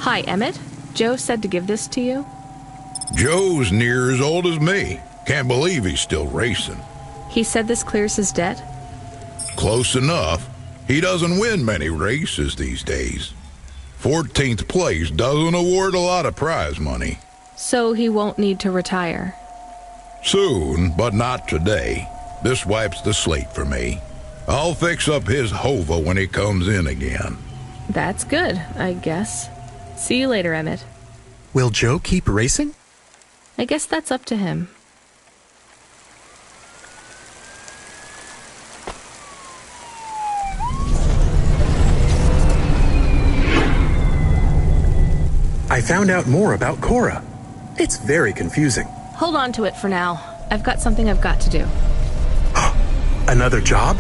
Hi, Emmett. Joe said to give this to you. Joe's near as old as me. Can't believe he's still racing. He said this clears his debt? Close enough. He doesn't win many races these days. 14th place doesn't award a lot of prize money. So he won't need to retire. Soon, but not today. This wipes the slate for me. I'll fix up his Hova when he comes in again. That's good, I guess. See you later, Emmett. Will Joe keep racing? I guess that's up to him. I found out more about Cora. It's very confusing. Hold on to it for now. I've got something I've got to do. Another job?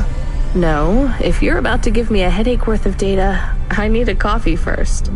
No, if you're about to give me a headache worth of data, I need a coffee first.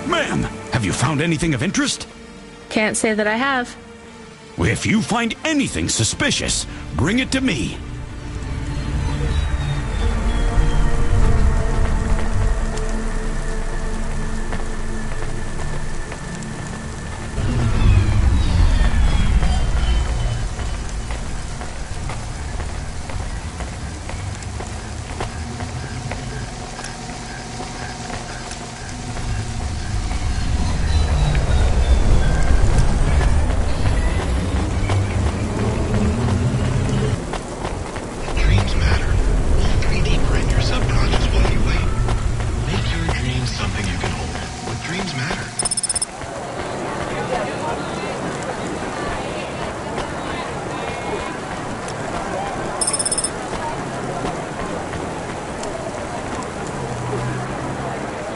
Ma'am, have you found anything of interest? Can't say that I have. Well, if you find anything suspicious, bring it to me.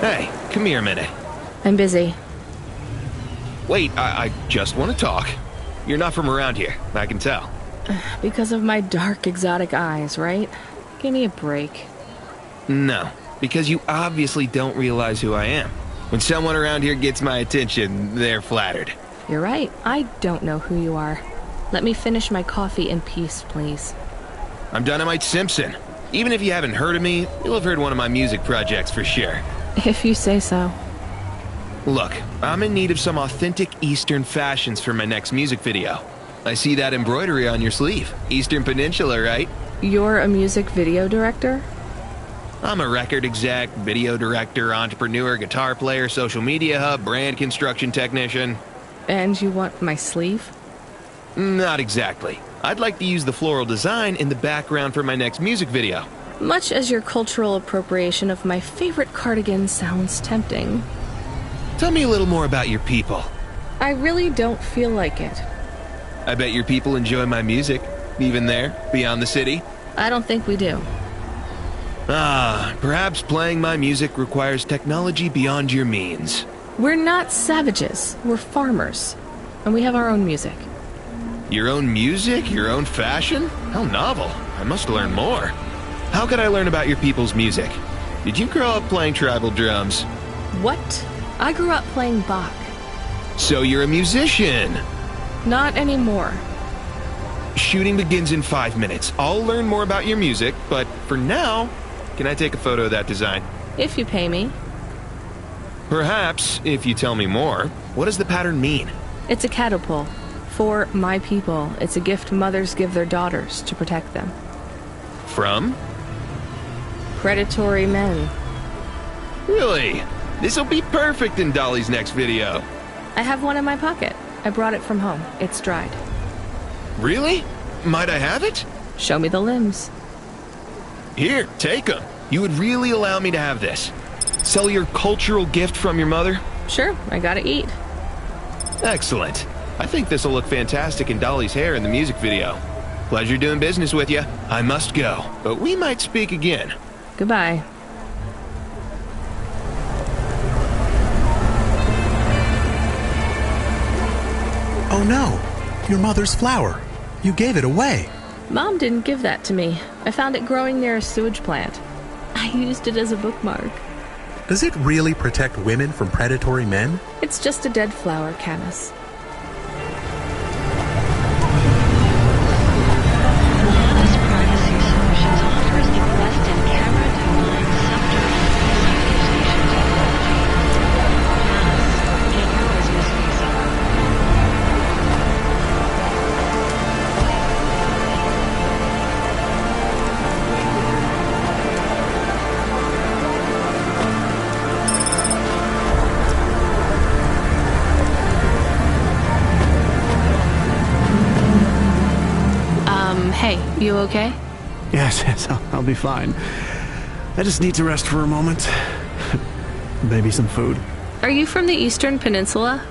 Hey, come here a minute. I'm busy. Wait, I just want to talk. You're not from around here, I can tell. Because of my dark, exotic eyes, right? Give me a break. No, because you obviously don't realize who I am. When someone around here gets my attention, they're flattered. You're right. I don't know who you are. Let me finish my coffee in peace, please. I'm Dynamite Simpson. Even if you haven't heard of me, you'll have heard one of my music projects for sure. If you say so. Look, I'm in need of some authentic Eastern fashions for my next music video. I see that embroidery on your sleeve. Eastern Peninsula, right? You're a music video director? I'm a record exec, video director, entrepreneur, guitar player, social media hub, brand construction technician. And you want my sleeve? Not exactly. I'd like to use the floral design in the background for my next music video. Much as your cultural appropriation of my favorite cardigan sounds tempting. Tell me a little more about your people. I really don't feel like it. I bet your people enjoy my music, even there, beyond the city. I don't think we do. Perhaps playing my music requires technology beyond your means. We're not savages. We're farmers. And we have our own music. Your own music? Your own fashion? How novel. I must learn more. How could I learn about your people's music? Did you grow up playing tribal drums? What? I grew up playing Bach. So you're a musician. Not anymore. Shooting begins in 5 minutes. I'll learn more about your music, but for now, can I take a photo of that design? If you pay me. Perhaps, if you tell me more. What does the pattern mean? It's a catapult. For my people, it's a gift mothers give their daughters to protect them. From? Predatory men. Really? This'll be perfect in Dolly's next video. I have one in my pocket. I brought it from home. It's dried. Really? Might I have it? Show me the limbs. Here, take them. You would really allow me to have this? Sell your cultural gift from your mother? Sure, I gotta eat. Excellent. I think this'll look fantastic in Dolly's hair in the music video. Pleasure doing business with you. I must go, but we might speak again. Goodbye. Oh no, your mother's flower. You gave it away. Mom didn't give that to me. I found it growing near a sewage plant. I used it as a bookmark. Does it really protect women from predatory men? It's just a dead flower, Camus. Lattice Privacy Solutions offers the best in camera design, software, and communication technology. Get your business visa. Hey, you okay? Yes, I'll be fine. I just need to rest for a moment. Maybe some food. Are you from the Eastern Peninsula?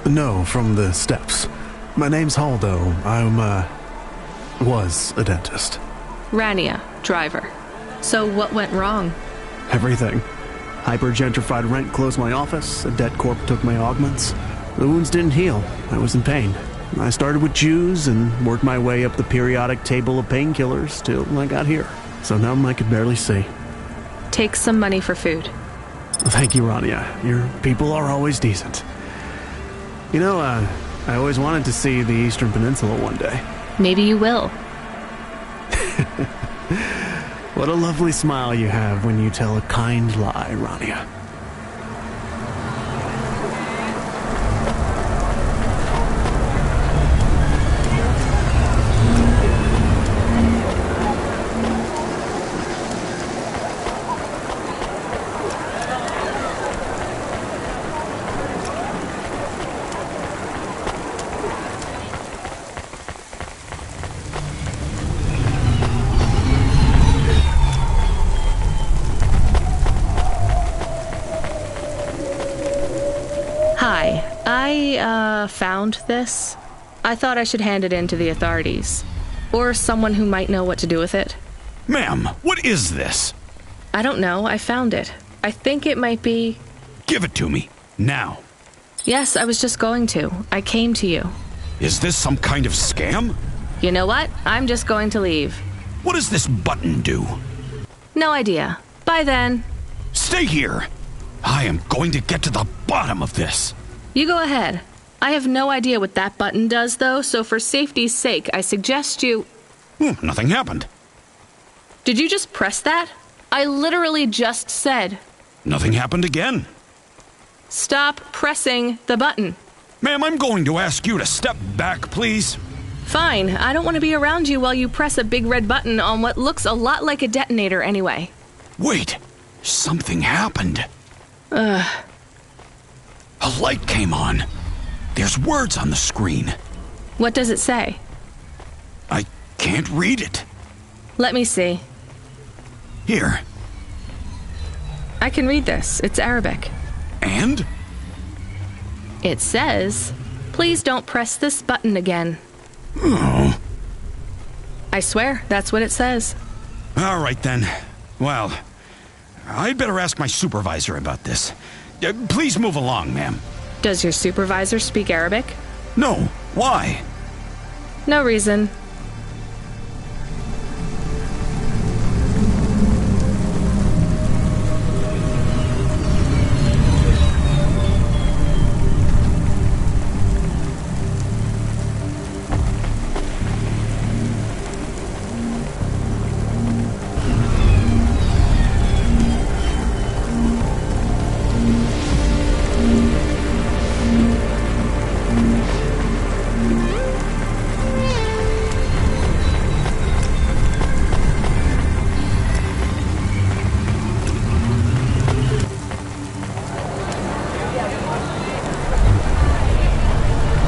No, from the steppes. My name's Haldo. Was a dentist. Rania, driver. So what went wrong? Everything. Hyper-gentrified rent closed my office, a debt corp took my augments. The wounds didn't heal. I was in pain. I started with Jews and worked my way up the periodic table of painkillers till I got here. So numb I could barely see. Take some money for food. Thank you, Rania. Your people are always decent. You know, I always wanted to see the Eastern Peninsula one day. Maybe you will. What a lovely smile you have when you tell a kind lie, Rania. Hi, I found this. I thought I should hand it in to the authorities. Or someone who might know what to do with it. Ma'am, what is this? I don't know, I found it. I think it might be... Give it to me, now. Yes, I was just going to. I came to you. Is this some kind of scam? You know what? I'm just going to leave. What does this button do? No idea. Bye then. Stay here. I am going to get to the bottom of this. You go ahead. I have no idea what that button does, though, so for safety's sake, I suggest you... Nothing happened. Did you just press that? I literally just said... Nothing happened again. Stop pressing the button. Ma'am, I'm going to ask you to step back, please. Fine, I don't want to be around you while you press a big red button on what looks a lot like a detonator anyway. Wait, something happened. A light came on. There's words on the screen. What does it say? I can't read it. Let me see. Here. I can read this. It's Arabic. And? It says, "Please don't press this button again." Oh. I swear, that's what it says. All right, then. Well, I'd better ask my supervisor about this. Please move along, ma'am. Does your supervisor speak Arabic? No. Why? No reason.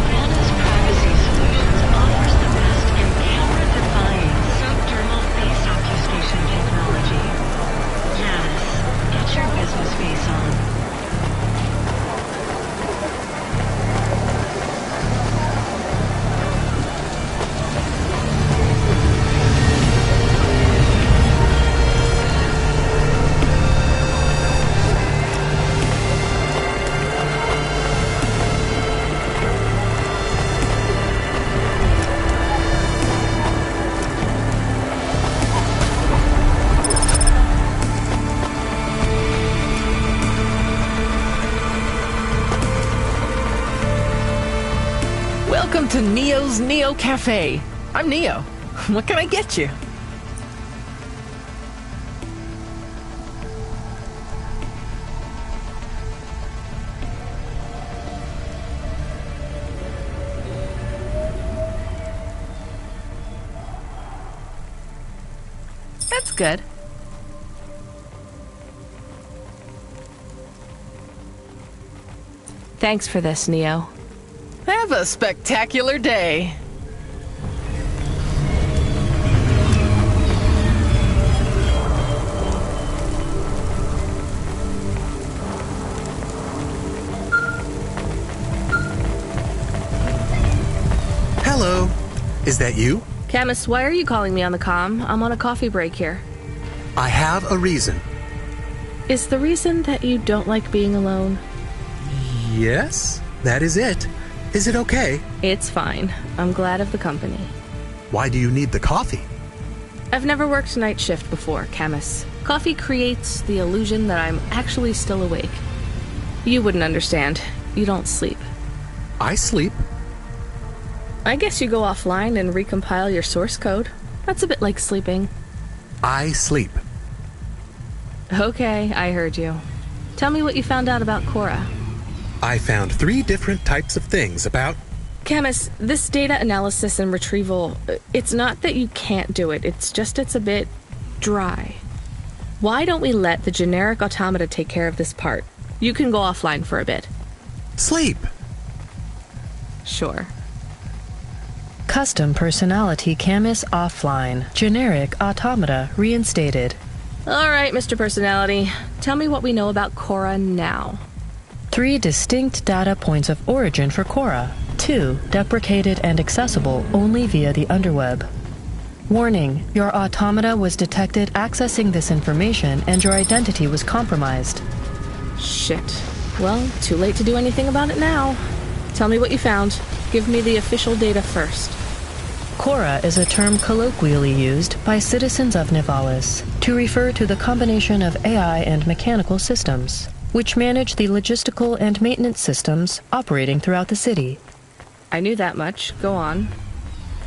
Janus Privacy Solutions offers the best in camera-defying subdermal face obfuscation technology. Janus, get your business face on. Welcome to Neo's Neo Cafe. I'm Neo. What can I get you? That's good. Thanks for this, Neo. Have a spectacular day. Hello. Is that you? Camus, why are you calling me on the comm? I'm on a coffee break here. I have a reason. Is the reason that you don't like being alone? Yes, that is it. Is it okay? It's fine. I'm glad of the company. Why do you need the coffee? I've never worked night shift before, Camus. Coffee creates the illusion that I'm actually still awake. You wouldn't understand. You don't sleep. I sleep. I guess you go offline and recompile your source code. That's a bit like sleeping. I sleep. Okay, I heard you. Tell me what you found out about Cora. I found 3 different types of things about... Camus, this data analysis and retrieval, it's not that you can't do it, it's just it's a bit dry. Why don't we let the generic automata take care of this part? You can go offline for a bit. Sleep. Sure. Custom personality Camus offline. Generic automata reinstated. All right, Mr. Personality. Tell me what we know about Cora now. 3 distinct data points of origin for Cora. 2 deprecated and accessible only via the underweb. Warning, your automata was detected accessing this information and your identity was compromised. Shit. Well, too late to do anything about it now. Tell me what you found. Give me the official data first. Cora is a term colloquially used by citizens of Nivalis to refer to the combination of AI and mechanical systems, which manage the logistical and maintenance systems operating throughout the city. I knew that much. Go on.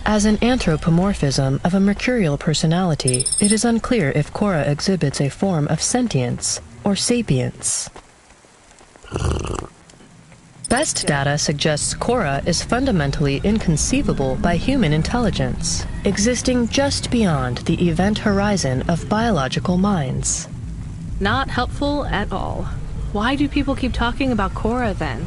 As an anthropomorphism of a mercurial personality, it is unclear if Cora exhibits a form of sentience or sapience. Best data suggests Cora is fundamentally inconceivable by human intelligence, existing just beyond the event horizon of biological minds. Not helpful at all. Why do people keep talking about Cora then?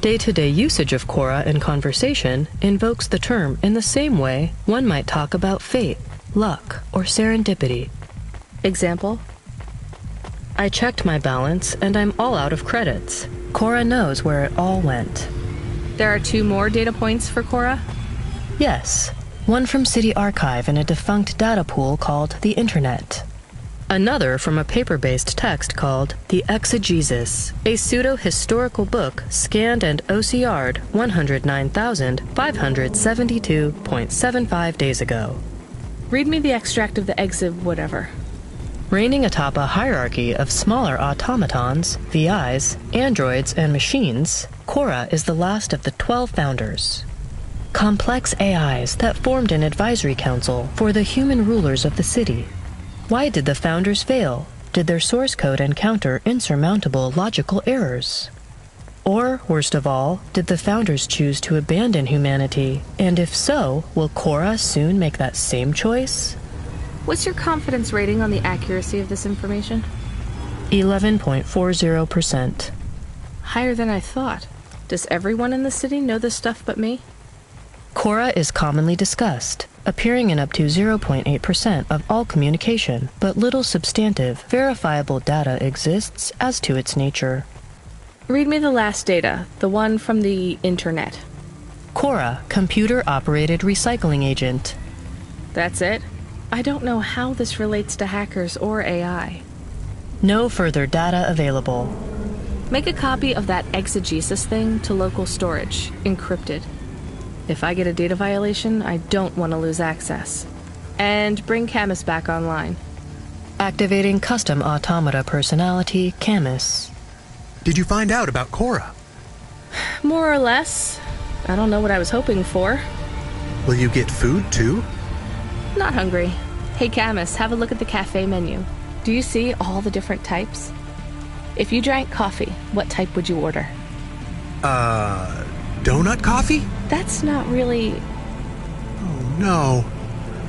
Day-to-day usage of Cora in conversation invokes the term in the same way one might talk about fate, luck, or serendipity. Example? I checked my balance and I'm all out of credits. Cora knows where it all went. There are 2 more data points for Cora? Yes, one from City Archive in a defunct data pool called the Internet. Another from a paper-based text called The Exegesis, a pseudo-historical book scanned and OCR'd 109,572.75 days ago. Read me the extract of the exib whatever. Reigning atop a hierarchy of smaller automatons, VIs, androids, and machines, Cora is the last of the 12 founders. Complex AIs that formed an advisory council for the human rulers of the city. Why did the founders fail? Did their source code encounter insurmountable logical errors? Or, worst of all, did the founders choose to abandon humanity? And if so, will Cora soon make that same choice? What's your confidence rating on the accuracy of this information? 11.40%. Higher than I thought. Does everyone in the city know this stuff but me? Cora is commonly discussed, appearing in up to 0.8% of all communication, but little substantive, verifiable data exists as to its nature. Read me the last data, the one from the Internet. Cora, computer-operated recycling agent. That's it? I don't know how this relates to hackers or AI. No further data available. Make a copy of that exegesis thing to local storage, encrypted. If I get a data violation, I don't want to lose access. And bring Camus back online. Activating custom automata personality, Camus. Did you find out about Cora? More or less. I don't know what I was hoping for. Will you get food too? Not hungry. Hey Camus, have a look at the cafe menu. Do you see all the different types? If you drank coffee, what type would you order? Donut coffee? That's not really... Oh no.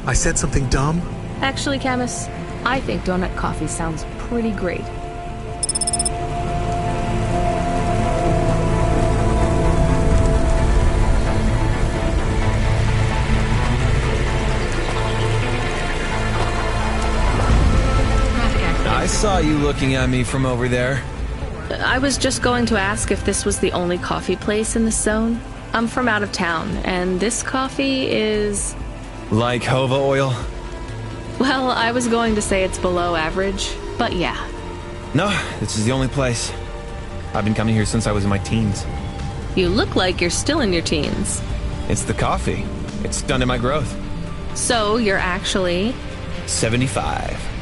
I said something dumb? Actually, Camus, I think donut coffee sounds pretty great. I saw you looking at me from over there. I was just going to ask if this was the only coffee place in this zone. I'm from out of town, and this coffee is... Like Hova oil? Well, I was going to say it's below average, but yeah. No, this is the only place. I've been coming here since I was in my teens. You look like you're still in your teens. It's the coffee. It's stunted my growth. So, you're actually... 75.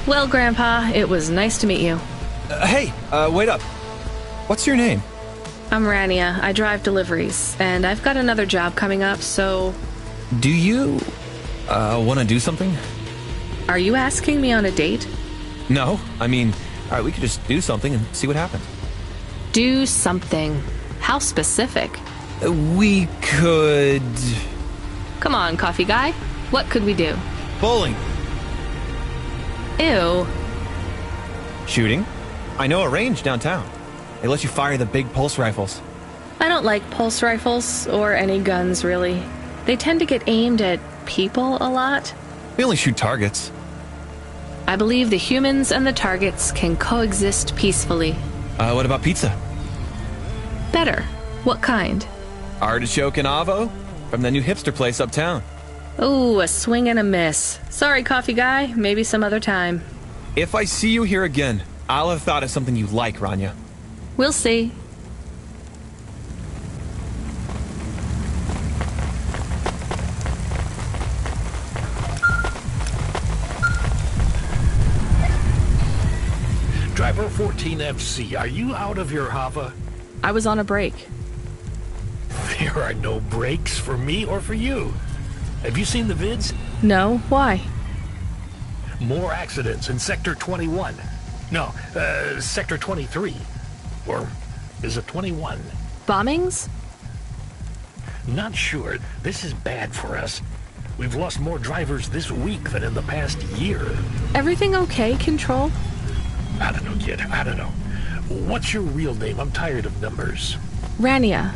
Well, Grandpa, it was nice to meet you. Hey, wait up. What's your name? I'm Rania. I drive deliveries, and I've got another job coming up, so... Do you, want to do something? Are you asking me on a date? No, I mean, alright, we could just do something and see what happens. Do something. How specific? We could... Come on, coffee guy. What could we do? Bowling. Ew. Shooting. I know a range downtown. They let you fire the big pulse rifles. I don't like pulse rifles, or any guns, really. They tend to get aimed at people a lot. We only shoot targets. I believe the humans and the targets can coexist peacefully. What about pizza? Better. What kind? Artichoke and avo? From the new hipster place uptown. Ooh, a swing and a miss. Sorry, coffee guy. Maybe some other time. If I see you here again, I'll have thought of something you like, Rania. We'll see. Driver 14FC, are you out of your Hava? I was on a break. There are no breaks for me or for you. Have you seen the vids? No, why? More accidents in Sector 21. No, Sector 23. Or is a 21. Bombings? Not sure. This is bad for us. We've lost more drivers this week than in the past year. Everything okay, Control? I don't know, kid. I don't know. What's your real name? I'm tired of numbers. Rania.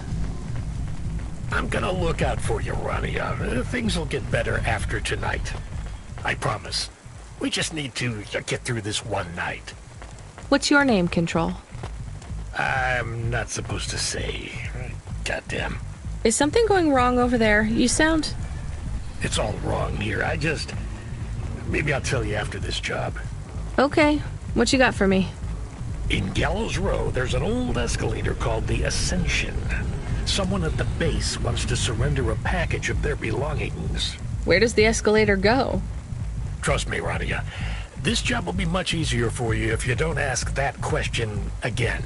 I'm gonna look out for you, Rania. Things will get better after tonight. I promise. We just need to get through this one night. What's your name, Control? I'm not supposed to say. Goddamn. Is something going wrong over there? You sound... It's all wrong here. Maybe I'll tell you after this job. Okay. What you got for me? In Gallows Row, there's an old escalator called the Ascension. Someone at the base wants to surrender a package of their belongings. Where does the escalator go? Trust me, Rania. This job will be much easier for you if you don't ask that question again.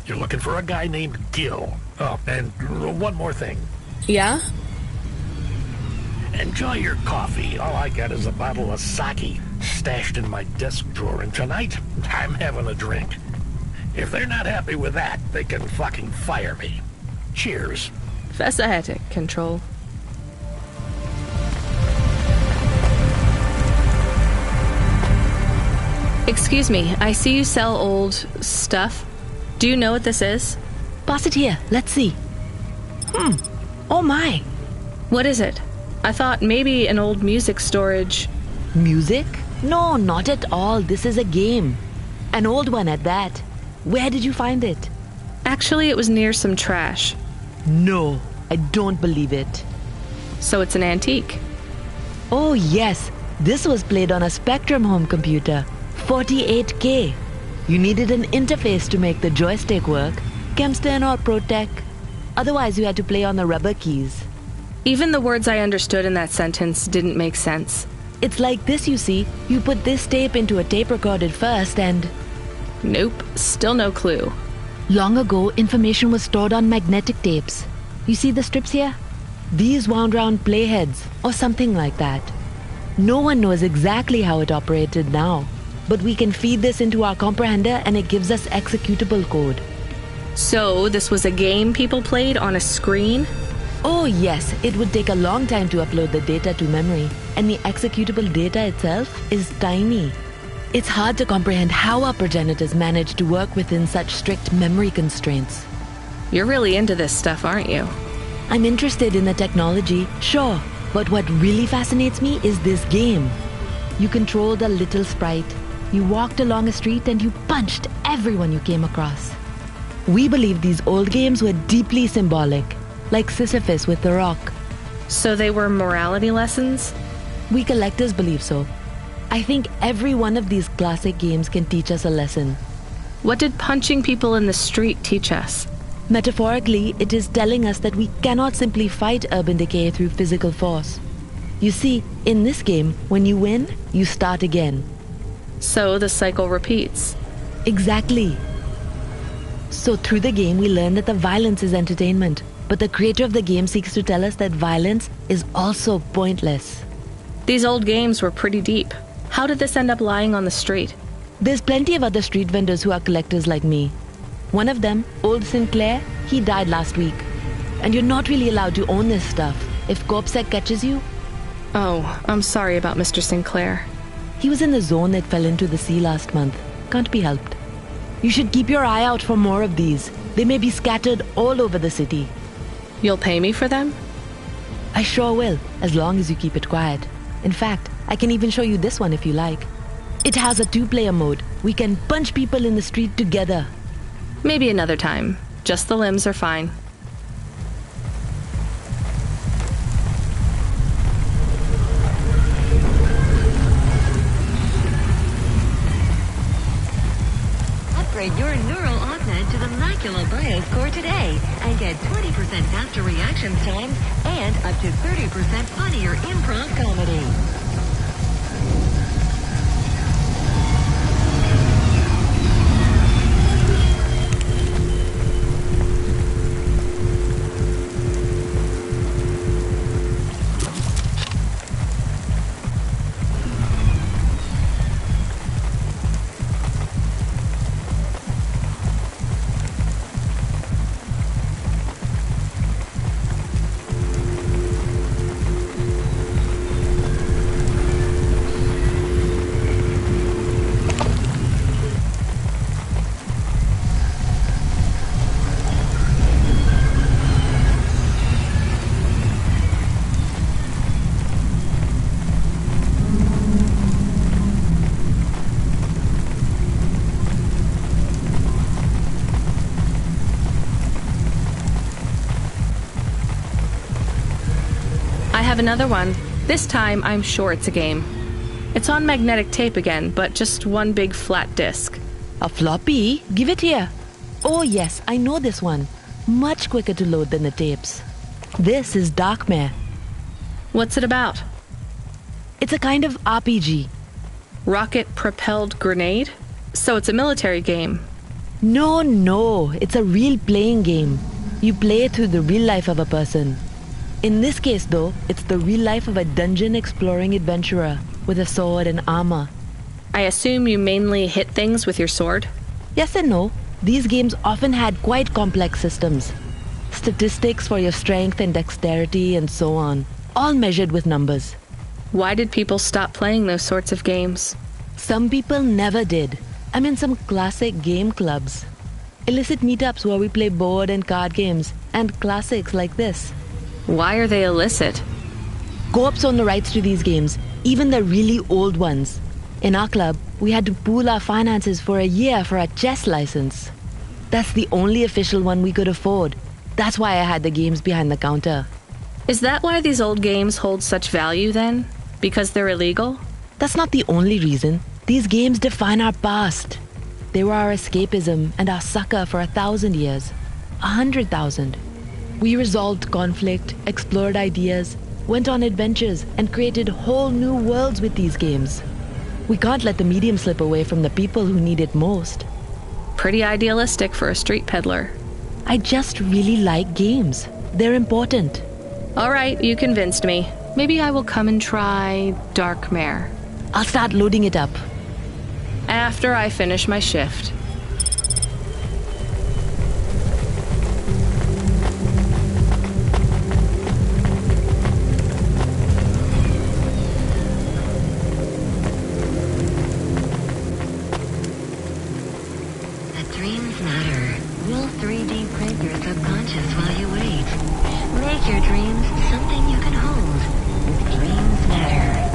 You're looking for a guy named Gil. Oh, and one more thing. Yeah? Enjoy your coffee. All I got is a bottle of sake stashed in my desk drawer, and tonight, I'm having a drink. If they're not happy with that, they can fucking fire me. Cheers. Fasciatic, Control. Excuse me, I see you sell old stuff. Do you know what this is? Pass it here. Let's see. Oh my. What is it? I thought maybe an old music storage. Music? No, not at all. This is a game. An old one at that. Where did you find it? Actually, it was near some trash. No, I don't believe it. So it's an antique? Oh yes. This was played on a Spectrum home computer. 48K. You needed an interface to make the joystick work. Kempston or ProTech. Otherwise, you had to play on the rubber keys. Even the words I understood in that sentence didn't make sense. It's like this, you see. You put this tape into a tape recorder first and... Nope, still no clue. Long ago, information was stored on magnetic tapes. You see the strips here? These wound round playheads, or something like that. No one knows exactly how it operated now, but we can feed this into our comprehender and it gives us executable code. So, this was a game people played on a screen? Oh yes, it would take a long time to upload the data to memory, and the executable data itself is tiny. It's hard to comprehend how our progenitors managed to work within such strict memory constraints. You're really into this stuff, aren't you? I'm interested in the technology, sure, but what really fascinates me is this game. You controlled a little sprite, you walked along a street and you punched everyone you came across. We believe these old games were deeply symbolic, like Sisyphus with the rock. So they were morality lessons? We collectors believe so. I think every one of these classic games can teach us a lesson. What did punching people in the street teach us? Metaphorically, it is telling us that we cannot simply fight urban decay through physical force. You see, in this game, when you win, you start again. So the cycle repeats. Exactly. So through the game, we learn that the violence is entertainment, but the creator of the game seeks to tell us that violence is also pointless. These old games were pretty deep. How did this end up lying on the street? There's plenty of other street vendors who are collectors like me. One of them, Old Sinclair, he died last week. And you're not really allowed to own this stuff. If CorpSec catches you... Oh, I'm sorry about Mr. Sinclair. He was in the zone that fell into the sea last month. Can't be helped. You should keep your eye out for more of these. They may be scattered all over the city. You'll pay me for them? I sure will, as long as you keep it quiet. In fact, I can even show you this one if you like. It has a 2-player mode. We can punch people in the street together. Maybe another time. Just the limbs are fine. Upgrade your neural augment to the Macula BIOS Core today and get 20% faster reaction times and up to 30% funnier improv comedy. have another one. This time, I'm sure it's a game. It's on magnetic tape again, but just one big flat disc. A floppy? Give it here. Oh yes, I know this one. Much quicker to load than the tapes. This is Darkmare. What's it about? It's a kind of RPG. Rocket-propelled grenade? So it's a military game. No, it's a real playing game. You play through the real life of a person. In this case, though, it's the real life of a dungeon-exploring adventurer with a sword and armor. I assume you mainly hit things with your sword? Yes and no. These games often had quite complex systems. Statistics for your strength and dexterity and so on, all measured with numbers. Why did people stop playing those sorts of games? Some people never did. I'm in some classic game clubs. Illicit meetups where we play board and card games, and classics like this. Why are they illicit? Co-ops own the rights to these games, even the really old ones. In our club, we had to pool our finances for a year for a chess license. That's the only official one we could afford. That's why I had the games behind the counter. Is that why these old games hold such value then? Because they're illegal? That's not the only reason. These games define our past. They were our escapism and our succor for 1,000 years. 100,000. We resolved conflict, explored ideas, went on adventures, and created whole new worlds with these games. We can't let the medium slip away from the people who need it most. Pretty idealistic for a street peddler. I just really like games. They're important. All right, you convinced me. Maybe I will come and try Darkmare. I'll start loading it up. After I finish my shift. Dreams matter. We'll 3D print your subconscious while you wait. Make your dreams something you can hold. Dreams matter.